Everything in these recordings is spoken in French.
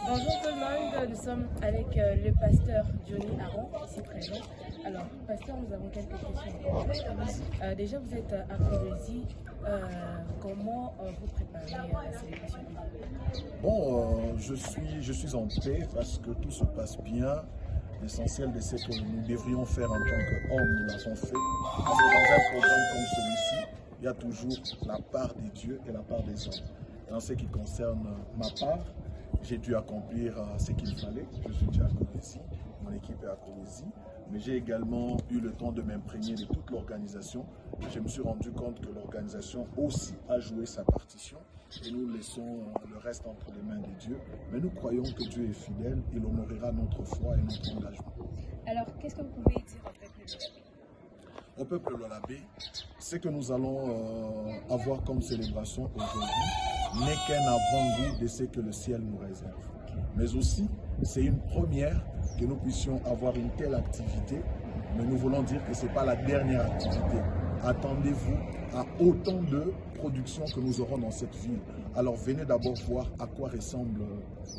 Bonjour tout le monde, nous sommes avec le pasteur Johnny Aron, ici présent. Alors, pasteur, nous avons quelques questions. Déjà, vous êtes à Colosie. Comment vous préparez la célébration? Bon, je suis en paix parce que tout se passe bien. L'essentiel de ce que nous devrions faire en tant qu'hommes, nous l'avons fait. Parce que dans un programme comme celui-ci, il y a toujours la part des dieux et la part des hommes. Dans ce qui concerne ma part, j'ai dû accomplir ce qu'il fallait. Je suis déjà à Colosie, mon équipe est à Colosie. Mais j'ai également eu le temps de m'imprégner de toute l'organisation. Je me suis rendu compte que l'organisation aussi a joué sa partition et nous laissons le reste entre les mains de Dieu. Mais nous croyons que Dieu est fidèle, il honorera notre foi et notre engagement. Alors, qu'est-ce que vous pouvez dire en fait de Lolabé? Au peuple Lolabé, ce que nous allons avoir comme célébration aujourd'hui n'est qu'un avant-goût de ce que le ciel nous réserve. Mais aussi, c'est une première que nous puissions avoir une telle activité, mais nous voulons dire que ce n'est pas la dernière activité. Attendez-vous à autant de productions que nous aurons dans cette ville. Alors venez d'abord voir à quoi ressemble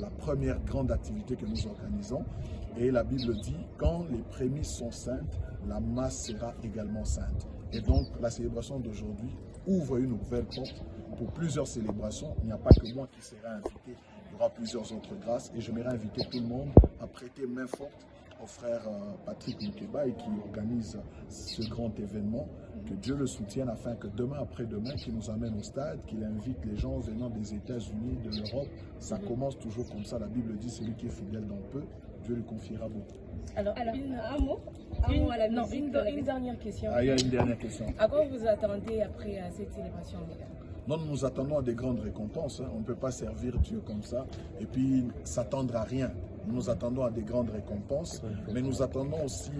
la première grande activité que nous organisons. Et la Bible dit, quand les prémices sont saintes, la masse sera également sainte. Et donc la célébration d'aujourd'hui ouvre une nouvelle porte pour plusieurs célébrations. Il n'y a pas que moi qui serai invité. Il y aura plusieurs autres grâces et j'aimerais inviter tout le monde à prêter main forte au frère Patrick Mukeba et qui organise ce grand événement. Que Dieu le soutienne afin que demain après-demain, qu'il nous amène au stade, qu'il invite les gens venant des États-Unis, de l'Europe. Ça commence toujours comme ça. La Bible dit celui qui est fidèle dans peu, Dieu lui confiera beaucoup. Alors un mot à la musique. Une dernière question. Ah, il y a une dernière question. À quoi vous attendez après cette célébration? Non, nous nous attendons à des grandes récompenses. On ne peut pas servir Dieu comme ça et puis s'attendre à rien. Nous nous attendons à des grandes récompenses, mais nous attendons aussi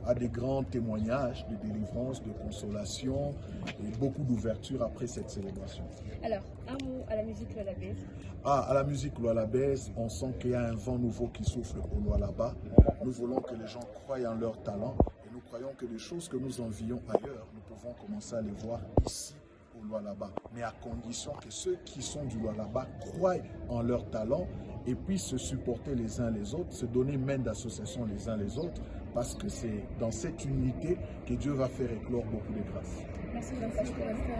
à des grands témoignages de délivrance, de consolation et beaucoup d'ouverture après cette célébration. Alors, un mot à la musique Lolabé. Ah, à la musique Lualaba, on sent qu'il y a un vent nouveau qui souffle au Lualaba. Nous voulons que les gens croient en leur talent et nous croyons que les choses que nous envions ailleurs, nous pouvons commencer à les voir ici au Lualaba, mais à condition que ceux qui sont du Lualaba croient en leur talent et puissent se supporter les uns les autres, se donner main d'association les uns les autres, parce que c'est dans cette unité que Dieu va faire éclore beaucoup de grâces. Merci.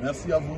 Merci à vous.